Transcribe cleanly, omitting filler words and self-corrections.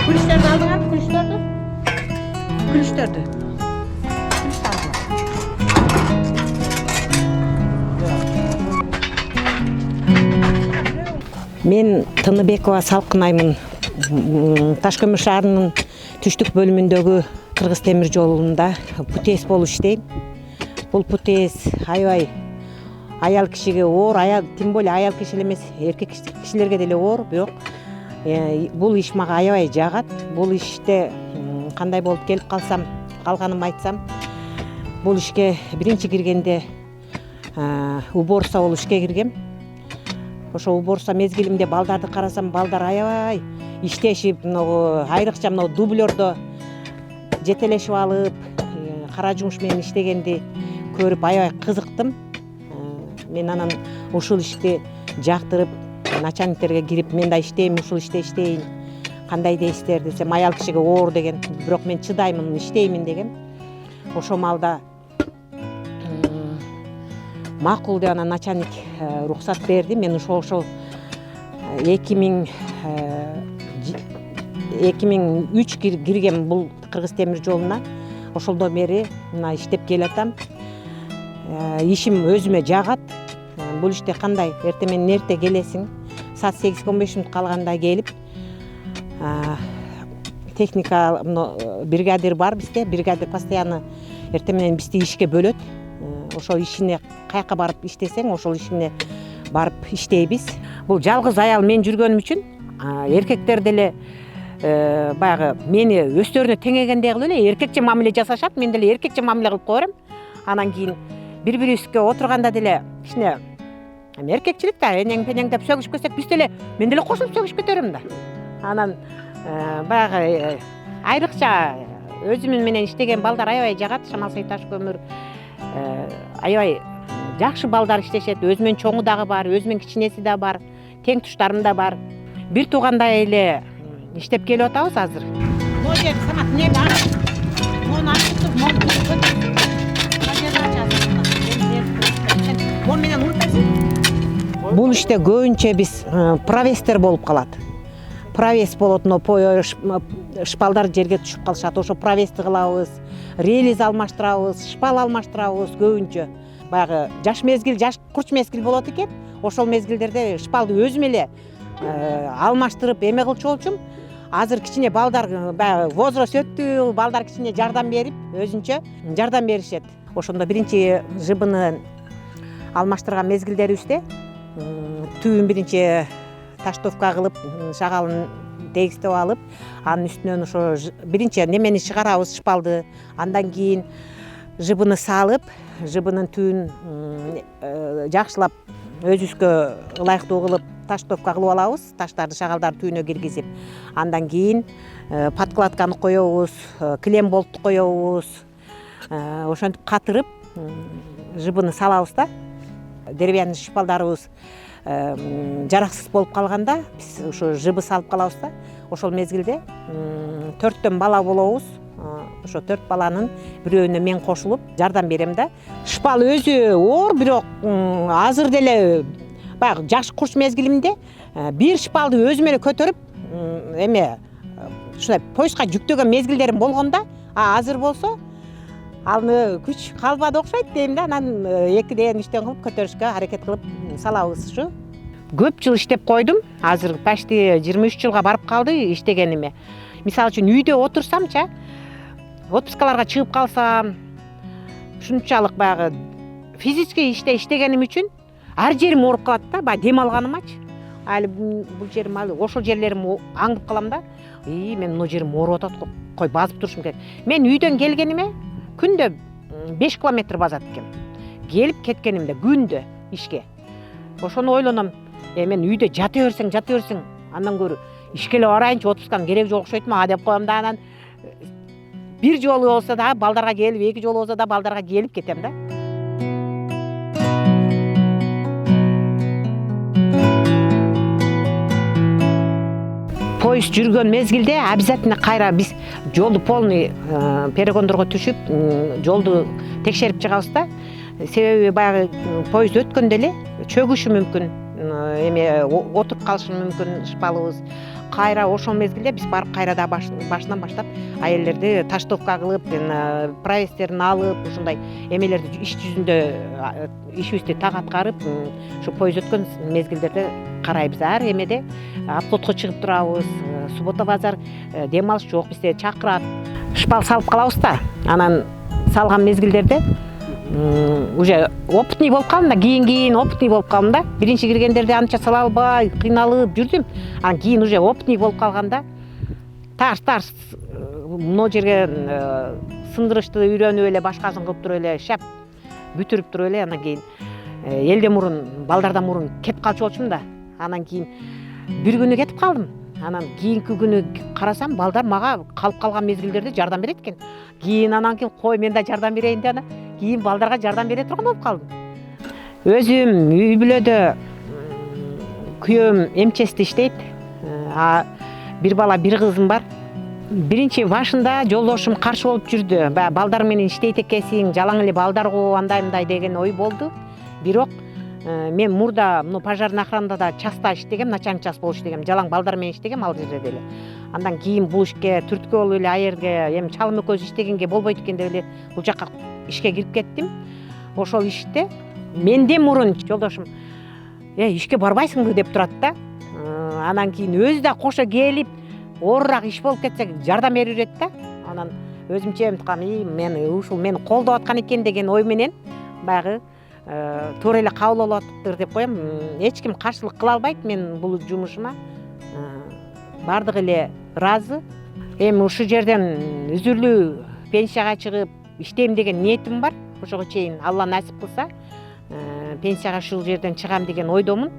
Күлүштөрдү алдыңарбы? Күлүштөрдү? Күлүштөрдү. Мен Тыныбекова Салкынаймын. Ташкөмүр шаарынын түштүк бөлүмүндөгү Кыргыз темир жолунда путес болуп иштейм. Бул путес аябай аял кишиге оор, тем более аял киши эле эмес, эркек кишилерге деле оор, бирок бул иш мага аябай жагат. Бул иште кандай болуп келип калганымды айтсам, бул ишке биринчи киргенде уборса болуп ишке киргем. Ошо уборса мезгилимде балдарды карасам, балдар аябай иштешип, айрыкча дублердо жетелешип алып, кара жумуш менен иштегенди көрүп аябай кызыктым. Мен анан ушул ишти жактырып, начальниктерге кирип, мен да иштейм, ушул иште иштейин, кандай дейсиздер десем, аял кишиге оор деген, бирок мен чыдаймын, иштеймин деген. Ошол маалда макул деп анан начальник уруксат берди. Мен ошол 2003 киргем бул Кыргыз темир жолуна. Ошолдон бери мына иштеп келатам. Ишим өзүмө жагат. Бул иште кандай эртең менен эрте келесиң, саат 8-15 мүнөт калганда келип, техника бригадир бар бизде, бригадир постоянно эртең менен бизди ишке бөлөт. Ошол ишине каяка барып иштесең, ошол ишине барып иштейбиз. Бул жалгыз аял мен жүргөнүм үчүн эркектер деле баягы мени өздөрүнө теңегендей кылып эле эркекче мамиле жасашат, мен деле эркекче мамиле кылып кое берем. Анан кийин бири-бирибизге отурганда деле кичине эркекчилик да, энең-пенең деп сөгүшүп кетсек, биз деле мен деле кошулуп сөгүшүп кетерим да. Анан баягы айрыкча өзүм менен иштеген балдар аябай жагат. Шамал-Сый Ташкөмүр аябай жакшы балдар иштешет. Өзүмөн чоңу дагы бар, өзүмөн кичинеси да бар, тең туштарым да бар. Бир туугандай эле иштеп келип атабыз азыр. Можер самат не бар? Мону ачып, мону бул иште көбүнчө биз провестер болуп калат. Провес болот, шпалдар жерге түшүп калышат. Ошо провести кылабыз, релиз алмаштырабыз, шпал алмаштырабыз көбүнчө. Баягы жаш мезгил, жаш курч мезгил болот экен. Ошол мезгилдерде шпалды өзүм эле алмаштырып эме кылчу болчумун. Азыр кичине балдар баягы возраст өттү, балдар кичине жардам берип, өзүнчө жардам беришет. Ошондо биринчи жыбыны алмаштырган мезгилдерибизде түбүн биринчи таштовка кылып, шагалын тегистеп алып, анын үстүнөн ошо биринчи немени чыгарабыз, шпалды. Андан кийин жыбыны салып, жыбынын түбүн жакшылап өзүбүзгө ылайыктуу кылып таштовка кылып алабыз, таштарды, шагалдарды түбүнө киргизип. Андан кийин подкладканы коебуз, клем болтту коебуз. Ошентип катырып жыбыны салабыз да. Деревянный шпалдарыбыз жараксыз болуп калганда биз ошо жыбы салып калабыз да. Ошол мезгилде 4төн бала болобуз. Ошо 4 баланын бирөөнө мен кошулуп жардам берем да. Шпал өзү оор, бирок азыр деле баягы жаш курч мезгилимде бир шпалды өзүм эле көтөрүп эме ушундай поездга жүктөгөн мезгилдерим болгондо, азыр болсо аны күч калбады окшойт дейм да. Анан 2ден 3тен кылып көтөрүшкө аракет кылып салабыз ушу. Көп жыл иштеп койдум. Азыр почти 23 жылга барып калды иштегениме. Мисалы үчүн үйдө отурсамчы, отпускаларга чыгып калсам, ушунчалык баягы физический иште иштегеним үчүн ар жерим ооруп калат да, баягы дем алганымачы. Али бул жерим, ошол жерлерим аңдып калам да. Мен мына жерим ооруп атат, кой базып турушум керек. Мен үйдөн келгениме күндө 5 километр базат экем. Келип кеткенимде күндө ишке. Ошону ойлоном, мен үйдө жата берсең, андан көрү ишке эле барайынчы, отпусканын кереги жок окшойтму деп коем да. Анан бир жолу болсо да балдарга келип, 2 жолу болсо да балдарга келип кетем да. Поезд жүргөн мезгилде обязательно кайра биз жолду полный перегондорго түшүп, жолду текшерип чыгабыз да. Себеби баягы поезд өткөндө эле чөгүшү мүмкүн, эме отуруп калышы мүмкүн шпалыбыз. кайра ошол мезгилде биз барып кайрада башынан баштап аялдерди таштовка кылып правестерин алып ушундай эмелерди иш жүзүндө ишибизди так аткарып ушу поезд өткөн мезгилдерде карайбыз. Ар эмеде обходко чыгып турабыз. Суббота базар дем алыш жок, бизде чакырат. Шпал салып калабыз да, анан салган мезгилдерде уже опытный болуп калдым да, кийин опытный болуп калдым да. Биринчи киргендерде анча сала албай кыйналып жүрдүм. Анан кийин уже опытный болуп калганда тарс мына жерге сындырышты үйрөнүп эле, башкасын кылып туруп эле, шап бүтүрүп туруп эле, анан кийин элден мурун, балдардан мурун кетип калчу болчумун да. Анан кийин бир күнү кетип калдым. Анан кийинки күнү карасам, балдар мага калып калган мезгилдерде жардам берет экен. Анан кийин кой мен да жардам берейин деп анан кийин балдарга жардам бере турган болуп калдым. Өзүм үй бүлөдө күйөөм МЧСте иштейт. Бир бала, бир кызым бар. Биринчи башында жолдошум каршы болуп жүрдү. Балдар менен иштейт экенсиң, жалаң эле балдарго андай мындай деген ой болду. Бирок мен мурда пожарный охранада часта иштегем, начальник час болуп иштегем, жалаң балдар менен иштегем ал жерде деле. Андан кийин бул ишке түрткү болуп эле аерге, эми чалым экөөбүз иштегенге болбойт экен деп эле бул жакка ишке кирип кеттим. Ошол иште менден мурун жолдошум ишке барбайсыңбы деп турат да. Анан кийин өзү да кошо келип, оорураак иш болуп кетсе жардам берип жүрөт да. Анан өзүмчө эметкам, мени ушул мени колдоп аткан экен деген ой менен баягы туура эле кабыл болуп атыптыр деп коем. Эч ким каршылык кыла албайт мен бул жумушума. Бардыгы эле ыраазы. Эми ушул жерден үзүрлүү пенсияга чыгып иштейм деген ниетим бар. Ошого чейин Алла насип кылса пенсияга ушул жерден чыгам деген ойдомун.